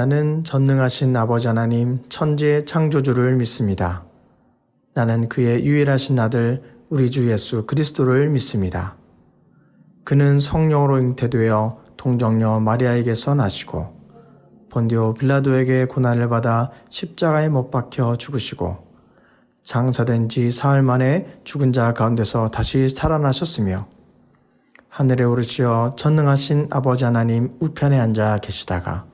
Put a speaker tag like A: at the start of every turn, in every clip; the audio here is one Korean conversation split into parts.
A: 나는 전능하신 아버지 하나님 천지의 창조주를 믿습니다. 나는 그의 유일하신 아들 우리 주 예수 그리스도를 믿습니다. 그는 성령으로 잉태되어 동정녀 마리아에게서 나시고 본디오 빌라도에게 고난을 받아 십자가에 못 박혀 죽으시고 장사된 지 사흘 만에 죽은 자 가운데서 다시 살아나셨으며 하늘에 오르시어 전능하신 아버지 하나님 우편에 앉아 계시다가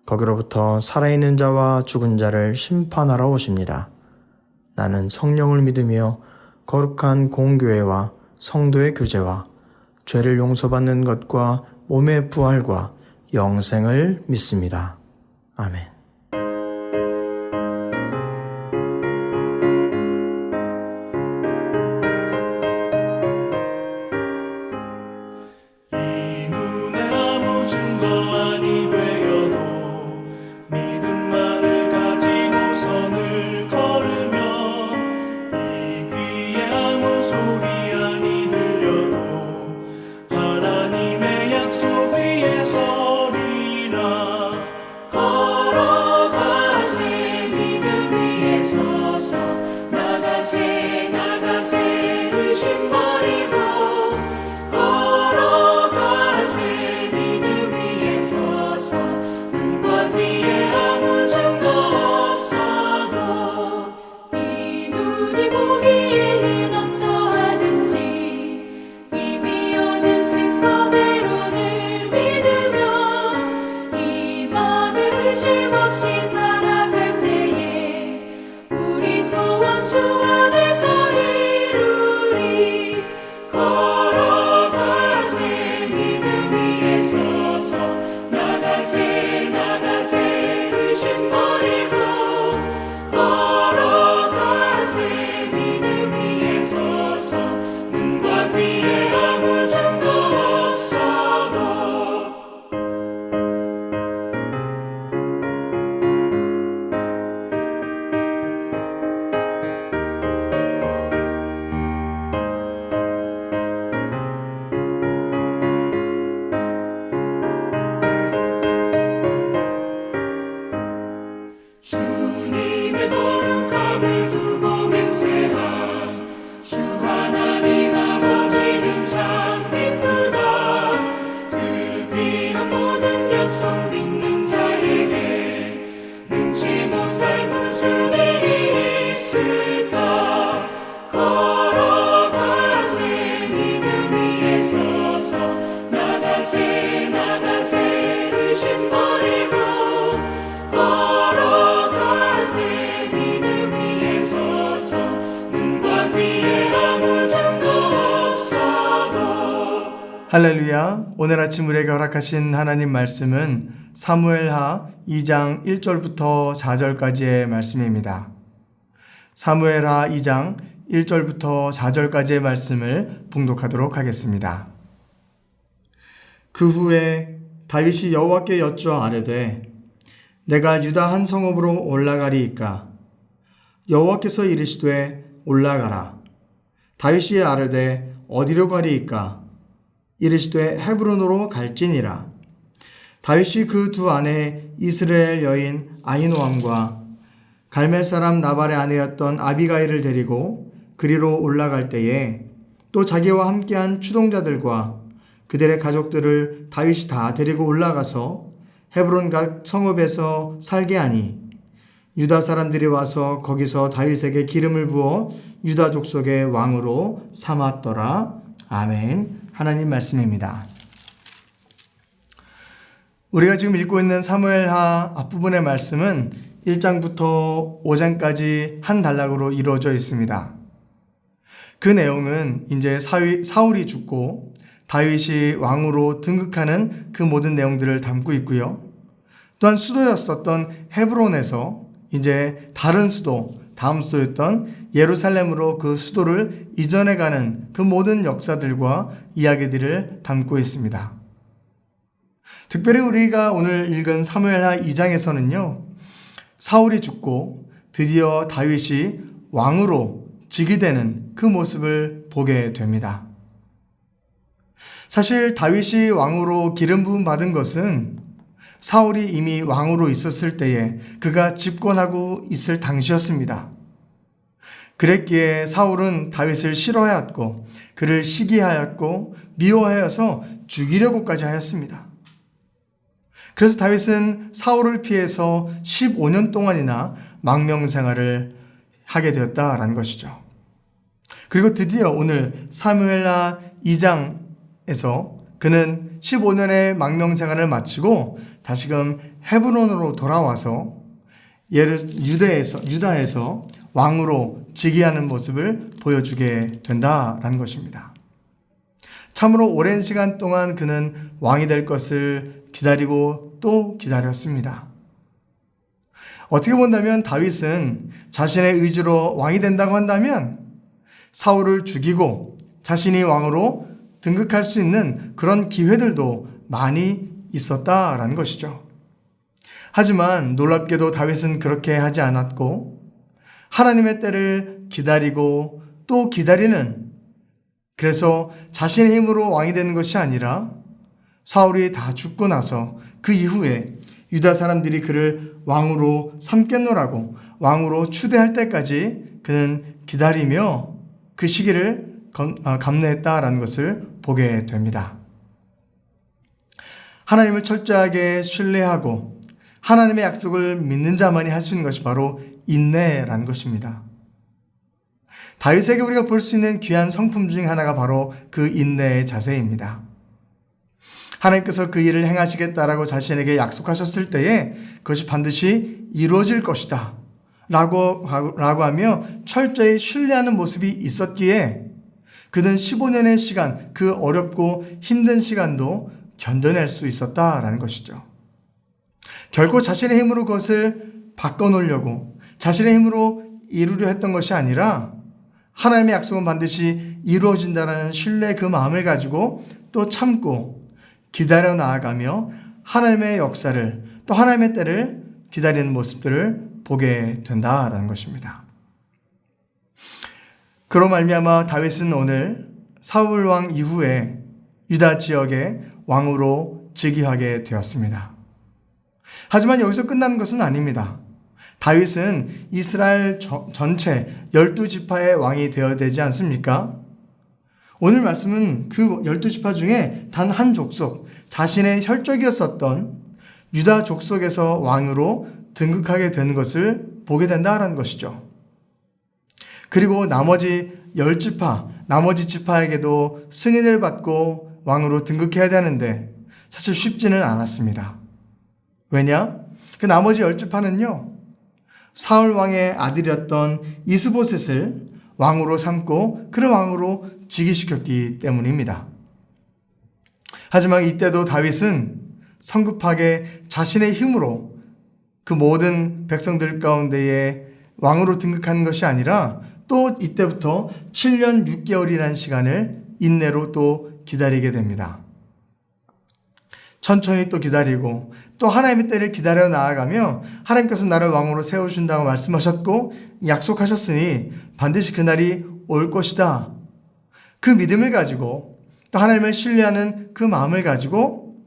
A: 거기로부터 살아있는 자와 죽은 자를 심판하러 오십니다. 나는 성령을 믿으며 거룩한 공교회와 성도의 교제와 죄를 용서받는 것과 몸의 부활과 영생을 믿습니다. 아멘.
B: 이 눈에 아무 증거 아니 되어도 믿음만을 가지고 선을 걸으면 이 귀에 아무 소리 아니 들려도 하나님의 약속 위에 서리라. 걸어가세 믿음 위에 서서 나가세 나가세 의심 버리고 걸어가세 믿음 위에 서서 눈과 귀에 아무 증거 없어도 이 눈이 보기에는 어떠하든지 이미 얻은 증거대로 늘 믿으며 이 맘에 의심 없이 살아갈 때에 우리 소원 주 안에서 이루리. 걸어가세 믿음 위에 서서 나가세 나가세 의심 버리고 걸어가세 믿음 위에 서서 눈과 귀에 아무 증거 없어도 주님의 거룩함을 두고 맹세한 주 하나님 아버지는 참 기쁘다. 그 귀한 모든 약속 믿는 자에게 능치 못할 무슨 일이 있을까. 걸어가세 믿음 위에 서서 나가세 나가세 의심 버리고 걸어가세 믿음 위에 서서 눈과 귀에 아무 증거 없어도.
A: 할렐루야. 오늘 아침 우리에게 허락하신 하나님 말씀은 사무엘하 2장 1절부터 4절까지의 말씀입니다. 사무엘하 2장 1절부터 4절까지의 말씀을 봉독하도록 하겠습니다. 그 후에 다윗이 여호와께 여쭈어 아뢰되 내가 유다 한 성읍으로 올라가리이까. 여호와께서 이르시되 올라가라. 다윗이 아뢰되 어디로 가리이까. 이르시되 헤브론으로 갈지니라. 다윗이 그 두 아내 이스라엘 여인 아히노암과 갈멜 사람 나발의 아내였던 아비가일을 데리고 그리로 올라갈 때에 또 자기와 함께한 추동자들과 그들의 가족들을 다윗이 다 데리고 올라가서 헤브론 각 성읍에서 살게 하니 유다 사람들이 와서 거기서 다윗에게 기름을 부어 유다 족속의 왕으로 삼았더라. 아멘. 하나님 말씀입니다. 우리가 지금 읽고 있는 사무엘하 앞부분의 말씀은 1장부터 5장까지 한 단락으로 이루어져 있습니다. 그 내용은 이제 사울이 죽고 다윗이 왕으로 등극하는 그 모든 내용들을 담고 있고요. 또한 수도였었던 헤브론에서 이제 다른 수도, 다음 수도였던 예루살렘으로 그 수도를 이전해가는 그 모든 역사들과 이야기들을 담고 있습니다. 특별히 우리가 오늘 읽은 사무엘하 2장에서는요. 사울이 죽고 드디어 다윗이 왕으로 즉위되는 그 모습을 보게 됩니다. 사실 다윗이 왕으로 기름 부음 받은 것은 사울이 이미 왕으로 있었을 때에 그가 집권하고 있을 당시였습니다. 그랬기에 사울은 다윗을 싫어하였고 그를 시기하였고 미워하여서 죽이려고까지 하였습니다. 그래서 다윗은 사울을 피해서 15년 동안이나 망명 생활을 하게 되었다라는 것이죠. 그리고 드디어 오늘 사무엘하 2장에서 그는 15년의 망명 생활을 마치고 다시금 헤브론으로 돌아와서 유다에서 왕으로 즉위하는 모습을 보여주게 된다라는 것입니다. 참으로 오랜 시간 동안 그는 왕이 될 것을 기다리고 또 기다렸습니다. 어떻게 본다면 다윗은 자신의 의지로 왕이 된다고 한다면 사울을 죽이고 자신이 왕으로 등극할 수 있는 그런 기회들도 많이 있었다라는 것이죠. 하지만 놀랍게도 다윗은 그렇게 하지 않았고 하나님의 때를 기다리고 또 기다리는, 그래서 자신의 힘으로 왕이 되는 것이 아니라 사울이 다 죽고 나서 그 이후에 유다 사람들이 그를 왕으로 삼겠노라고 왕으로 추대할 때까지 그는 기다리며 그 시기를 감내했다라는 것을 보게 됩니다. 하나님을 철저하게 신뢰하고 하나님의 약속을 믿는 자만이 할 수 있는 것이 바로 인내라는 것입니다. 다윗에게 우리가 볼 수 있는 귀한 성품 중 하나가 바로 그 인내의 자세입니다. 하나님께서 그 일을 행하시겠다라고 자신에게 약속하셨을 때에 그것이 반드시 이루어질 것이다 라고 하며 철저히 신뢰하는 모습이 있었기에 그는 15년의 시간, 그 어렵고 힘든 시간도 견뎌낼 수 있었다라는 것이죠. 결코 자신의 힘으로 그것을 바꿔놓으려고 자신의 힘으로 이루려 했던 것이 아니라 하나님의 약속은 반드시 이루어진다는 신뢰의 그 마음을 가지고 또 참고 기다려 나아가며 하나님의 역사를 또 하나님의 때를 기다리는 모습들을 보게 된다라는 것입니다. 그로 말미암아 다윗은 오늘 사울 왕 이후에 유다 지역의 왕으로 즉위하게 되었습니다. 하지만 여기서 끝나는 것은 아닙니다. 다윗은 이스라엘 전체 12지파의 왕이 되어야 되지 않습니까? 오늘 말씀은 그 12지파 중에 단 한 족속, 자신의 혈족이었었던 유다 족속에서 왕으로 등극하게 되는 것을 보게 된다는 것이죠. 그리고 나머지 10지파, 나머지 지파에게도 승인을 받고 왕으로 등극해야 되는데 사실 쉽지는 않았습니다. 왜냐? 그 나머지 10지파는요, 사울 왕의 아들이었던 이스보셋을 왕으로 삼고 그를 왕으로 즉위시켰기 때문입니다. 하지만 이때도 다윗은 성급하게 자신의 힘으로 그 모든 백성들 가운데에 왕으로 등극하는 것이 아니라 또 이때부터 7년 6개월이라는 시간을 인내로 또 기다리게 됩니다. 천천히 또 기다리고 또 하나님의 때를 기다려 나아가며 하나님께서 나를 왕으로 세우신다고 말씀하셨고 약속하셨으니 반드시 그날이 올 것이다. 그 믿음을 가지고 또 하나님을 신뢰하는 그 마음을 가지고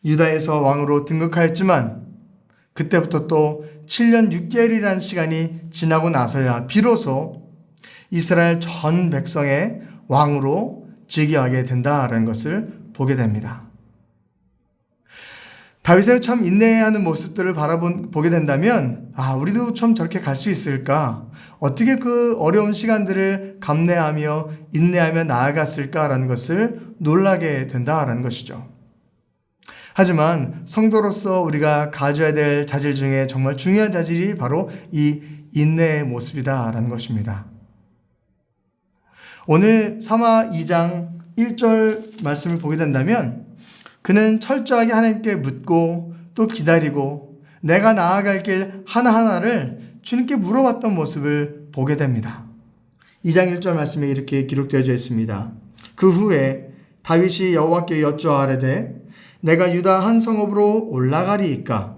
A: 유다에서 왕으로 등극하였지만 그때부터 또 7년 6개월이라는 시간이 지나고 나서야 비로소 이스라엘 전 백성의 왕으로 즉위하게 된다라는 것을 보게 됩니다. 다윗의 참 인내하는 모습들을 보게 된다면 우리도 참 저렇게 갈 수 있을까? 어떻게 그 어려운 시간들을 감내하며 인내하며 나아갔을까라는 것을 놀라게 된다라는 것이죠. 하지만 성도로서 우리가 가져야 될 자질 중에 정말 중요한 자질이 바로 이 인내의 모습이다라는 것입니다. 오늘 사마 2장 1절 말씀을 보게 된다면 그는 철저하게 하나님께 묻고 또 기다리고 내가 나아갈 길 하나하나를 주님께 물어봤던 모습을 보게 됩니다. 2장 1절 말씀에 이렇게 기록되어 있습니다. 그 후에 다윗이 여호와께 여쭈아르되 내가 유다 한 성읍으로 올라가리이까?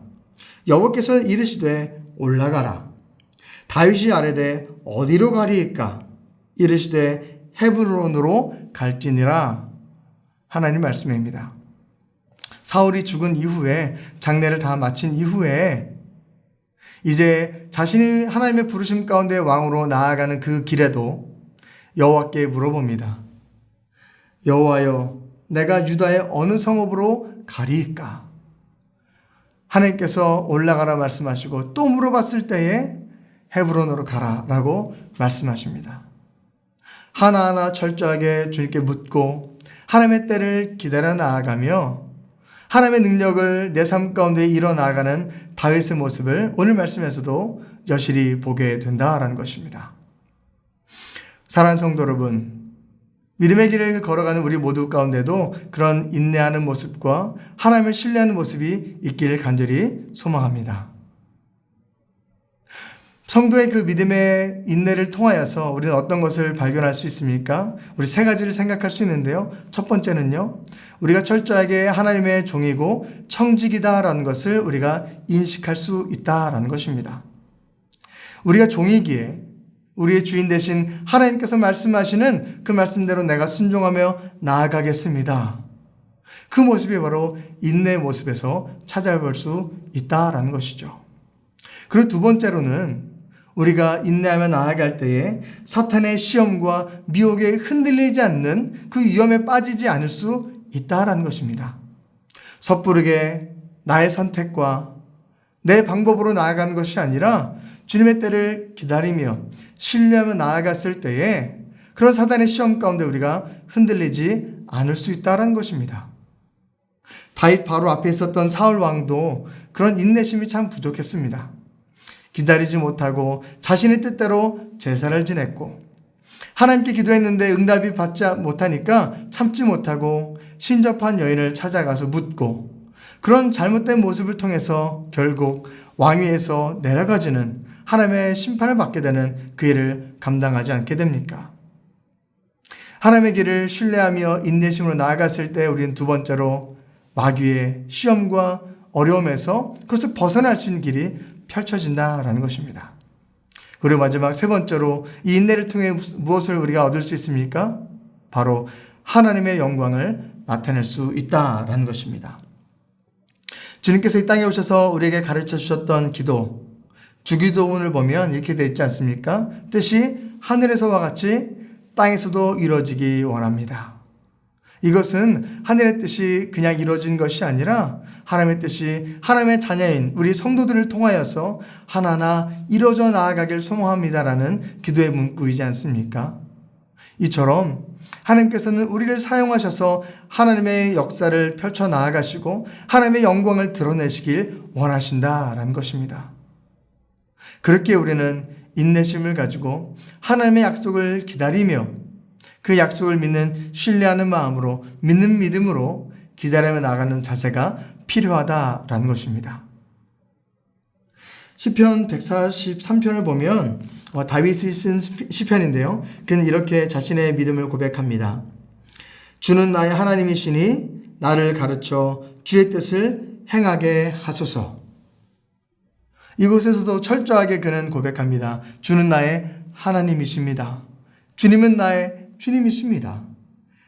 A: 여호와께서 이르시되 올라가라. 다윗이 아뢰되 어디로 가리이까? 이르시되 헤브론으로 갈지니라. 하나님 말씀입니다.
C: 사울이 죽은 이후에, 장례를 다 마친 이후에 이제 자신이 하나님의 부르심 가운데 왕으로 나아가는 그 길에도 여호와께 물어봅니다. 여호와여, 내가 유다의 어느 성읍으로 가리이까? 하나님께서 올라가라 말씀하시고 또 물어봤을 때에 헤브론으로 가라라고 말씀하십니다. 하나하나 철저하게 주님께 묻고 하나님의 때를 기다려 나아가며 하나님의 능력을 내 삶 가운데 일어나가는 다윗의 모습을 오늘 말씀에서도 여실히 보게 된다라는 것입니다. 사랑하는 성도 여러분, 믿음의 길을 걸어가는 우리 모두 가운데도 그런 인내하는 모습과 하나님을 신뢰하는 모습이 있기를 간절히 소망합니다. 성도의 그 믿음의 인내를 통하여서 우리는 어떤 것을 발견할 수 있습니까? 우리 세 가지를 생각할 수 있는데요. 첫 번째는요, 우리가 철저하게 하나님의 종이고 청직이다라는 것을 우리가 인식할 수 있다라는 것입니다. 우리가 종이기에 우리의 주인 대신 하나님께서 말씀하시는 그 말씀대로 내가 순종하며 나아가겠습니다. 그 모습이 바로 인내의 모습에서 찾아볼 수 있다라는 것이죠. 그리고 두 번째로는 우리가 인내하며 나아갈 때에 사탄의 시험과 미혹에 흔들리지 않는 그 위험에 빠지지 않을 수 있다라는 것입니다. 섣부르게 나의 선택과 내 방법으로 나아가는 것이 아니라 주님의 때를 기다리며 신뢰하며 나아갔을 때에 그런 사탄의 시험 가운데 우리가 흔들리지 않을 수 있다는 것입니다. 다윗 바로 앞에 있었던 사울 왕도 그런 인내심이 참 부족했습니다. 기다리지 못하고 자신의 뜻대로 제사를 지냈고 하나님께 기도했는데 응답이 받지 못하니까 참지 못하고 신접한 여인을 찾아가서 묻고 그런 잘못된 모습을 통해서 결국 왕위에서 내려가지는 하나님의 심판을 받게 되는 그 일을 감당하지 않게 됩니까? 하나님의 길을 신뢰하며 인내심으로 나아갔을 때 우리는 두 번째로 마귀의 시험과 어려움에서 그것을 벗어날 수 있는 길이 펼쳐진다라는 것입니다. 그리고 마지막 세 번째로 이 인내를 통해 무엇을 우리가 얻을 수 있습니까? 바로 하나님의 영광을 나타낼 수 있다라는 것입니다. 주님께서 이 땅에 오셔서 우리에게 가르쳐 주셨던 기도, 주기도문을 보면 이렇게 되어 있지 않습니까? 뜻이 하늘에서와 같이 땅에서도 이루어지기 원합니다. 이것은 하늘의 뜻이 그냥 이루어진 것이 아니라 하나님의 뜻이 하나님의 자녀인 우리 성도들을 통하여서 하나하나 이루어져 나아가길 소망합니다라는 기도의 문구이지 않습니까? 이처럼 하나님께서는 우리를 사용하셔서 하나님의 역사를 펼쳐 나아가시고 하나님의 영광을 드러내시길 원하신다라는 것입니다. 그렇게 우리는 인내심을 가지고 하나님의 약속을 기다리며 그 약속을 믿는 신뢰하는 마음으로 믿는 믿음으로 기다리며 나가는 자세가 필요하다라는 것입니다. 시편 143편을 보면 다윗이 쓴 시편인데요. 그는 이렇게 자신의 믿음을 고백합니다. 주는 나의 하나님이시니 나를 가르쳐 주의 뜻을 행하게 하소서. 이곳에서도 철저하게 그는 고백합니다. 주는 나의 하나님이십니다. 주님은 나의 주님이십니다.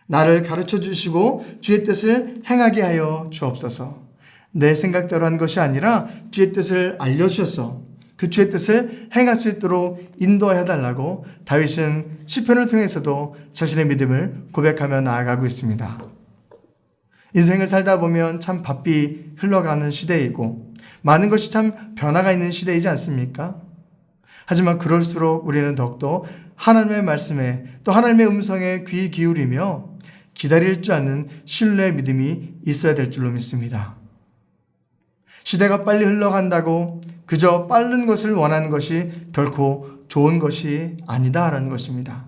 C: 나를 가르쳐 주시고 주의 뜻을 행하게 하여 주옵소서. 내 생각대로 한 것이 아니라 주의 뜻을 알려주셔서 그 주의 뜻을 행할 수 있도록 인도해 달라고 다윗은 시편을 통해서도 자신의 믿음을 고백하며 나아가고 있습니다. 인생을 살다 보면 참 바삐 흘러가는 시대이고 많은 것이 참 변화가 있는 시대이지 않습니까? 하지만 그럴수록 우리는 더욱더 하나님의 말씀에 또 하나님의 음성에 귀 기울이며 기다릴 줄 아는 신뢰의 믿음이 있어야 될 줄로 믿습니다. 시대가 빨리 흘러간다고 그저 빠른 것을 원하는 것이 결코 좋은 것이 아니다라는 것입니다.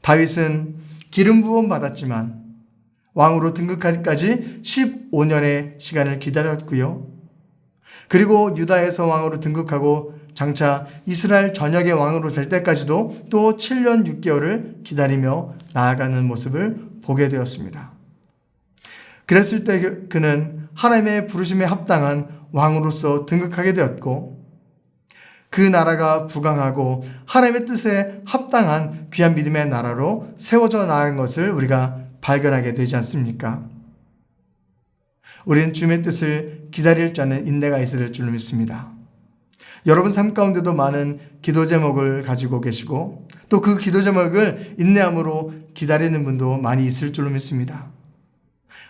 C: 다윗은 기름 부음 받았지만 왕으로 등극하기까지 15년의 시간을 기다렸고요. 그리고 유다에서 왕으로 등극하고 장차 이스라엘 전역의 왕으로 될 때까지도 또 7년 6개월을 기다리며 나아가는 모습을 보게 되었습니다. 그랬을 때 그는 하나님의 부르심에 합당한 왕으로서 등극하게 되었고 그 나라가 부강하고 하나님의 뜻에 합당한 귀한 믿음의 나라로 세워져 나간 것을 우리가 발견하게 되지 않습니까? 우리는 주님의 뜻을 기다릴 줄 아는 인내가 있어야 될 줄로 믿습니다. 여러분 삶 가운데도 많은 기도 제목을 가지고 계시고 또 그 기도 제목을 인내함으로 기다리는 분도 많이 있을 줄로 믿습니다.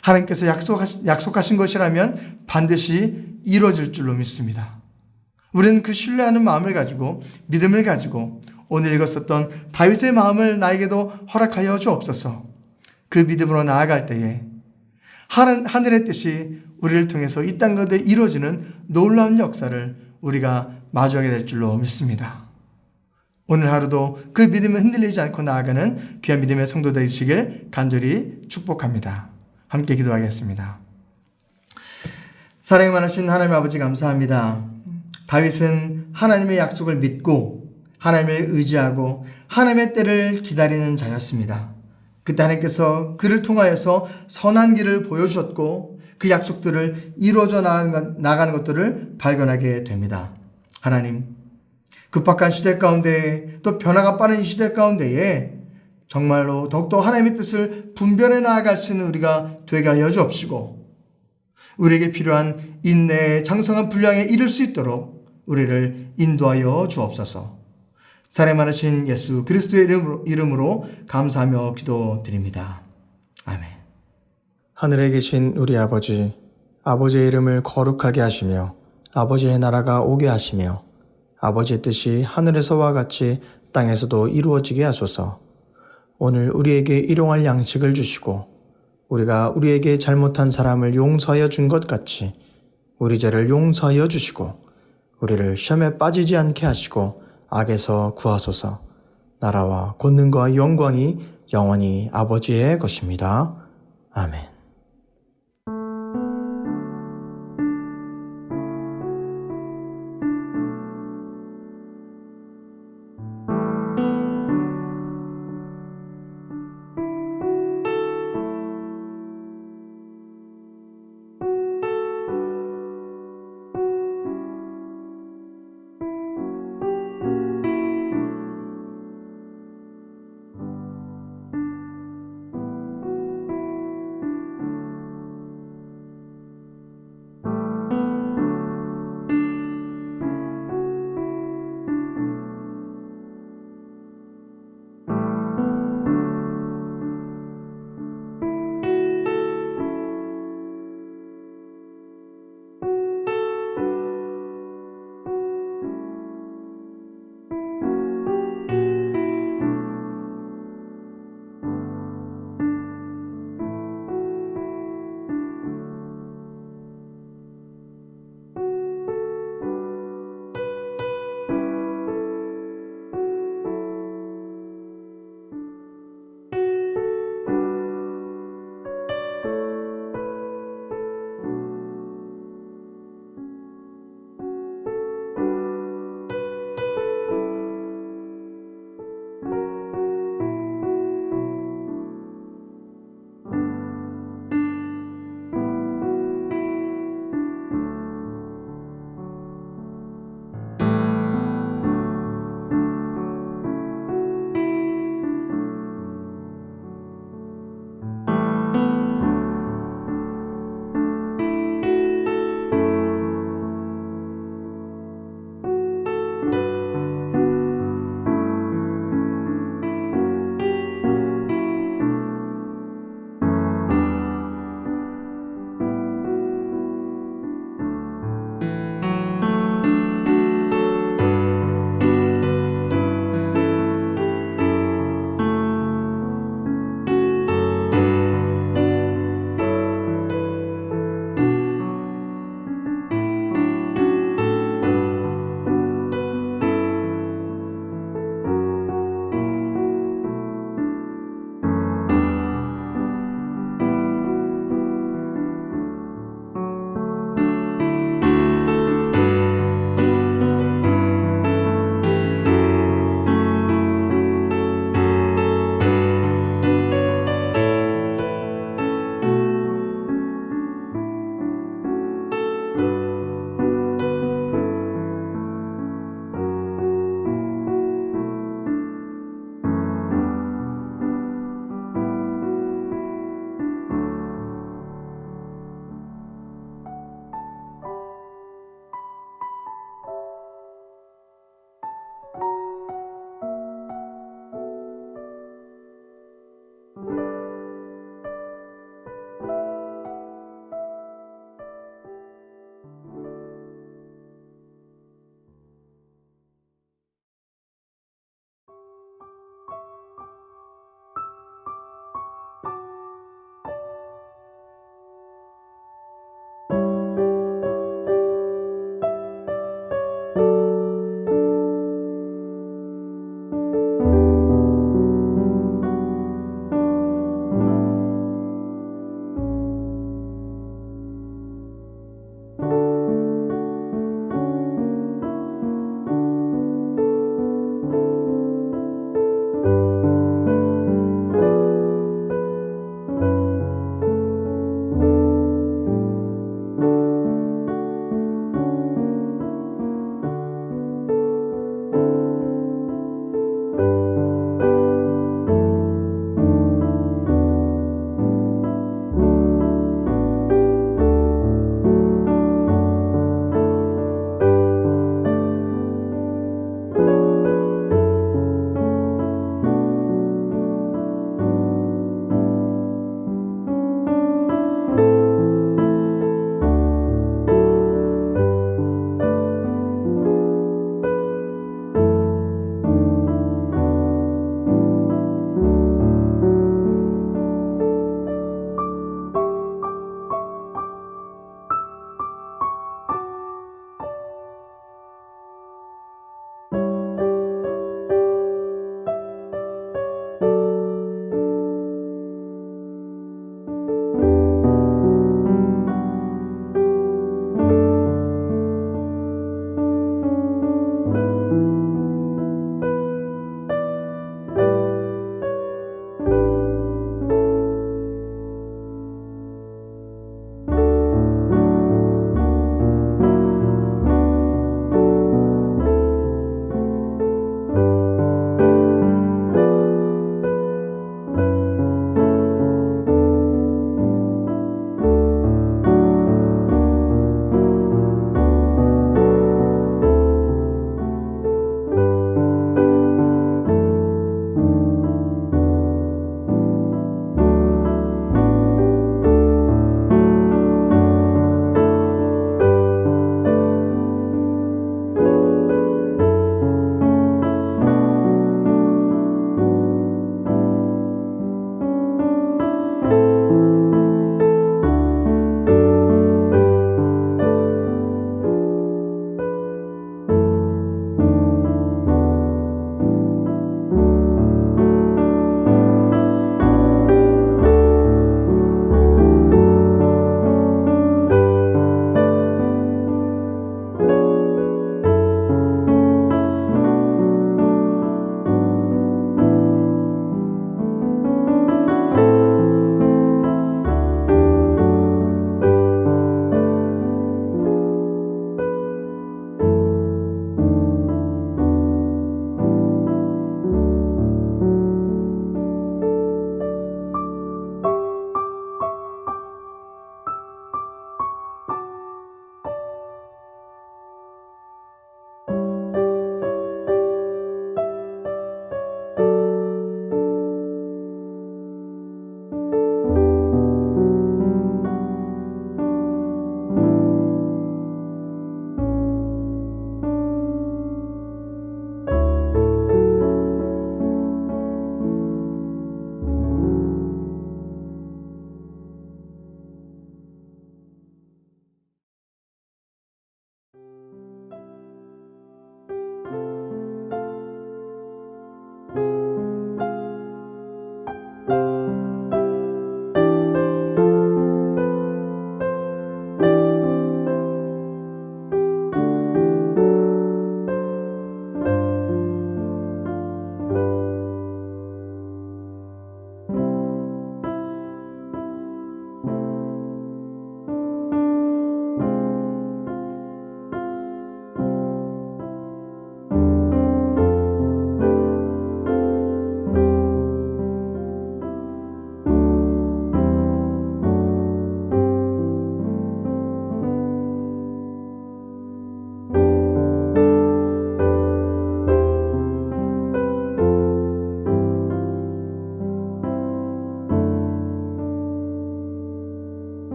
C: 하나님께서 약속하신 것이라면 반드시 이루어질 줄로 믿습니다. 우리는 그 신뢰하는 마음을 가지고 믿음을 가지고 오늘 읽었었던 다윗의 마음을 나에게도 허락하여 주옵소서. 그 믿음으로 나아갈 때에 하늘의 뜻이 우리를 통해서 이 땅 가운데 이루어지는 놀라운 역사를 우리가 마주하게 될 줄로 믿습니다. 오늘 하루도 그 믿음을 흔들리지 않고 나아가는 귀한 믿음의 성도 되시길 간절히 축복합니다. 함께 기도하겠습니다. 사랑이 많으신 하나님 아버지 감사합니다. 다윗은 하나님의 약속을 믿고 하나님을 의지하고 하나님의 때를 기다리는 자였습니다. 그때 하나님께서 그를 통하여서 선한 길을 보여주셨고 그 약속들을 이루어져 나가는 것들을 발견하게 됩니다. 하나님, 급박한 시대 가운데 또 변화가 빠른 이 시대 가운데에 정말로 더욱더 하나님의 뜻을 분별해 나아갈 수 있는 우리가 되게 하여 주옵시고 우리에게 필요한 인내의 장성한 분량에 이를 수 있도록 우리를 인도하여 주옵소서. 사랑 많으신 예수 그리스도의 이름으로 감사하며 기도드립니다. 아멘.
A: 하늘에 계신 우리 아버지, 아버지의 이름을 거룩하게 하시며 아버지의 나라가 오게 하시며 아버지의 뜻이 하늘에서와 같이 땅에서도 이루어지게 하소서. 오늘 우리에게 일용할 양식을 주시고 우리가 우리에게 잘못한 사람을 용서하여 준 것 같이 우리 죄를 용서하여 주시고 우리를 시험에 빠지지 않게 하시고 악에서 구하소서. 나라와 권능과 영광이 영원히 아버지의 것입니다. 아멘.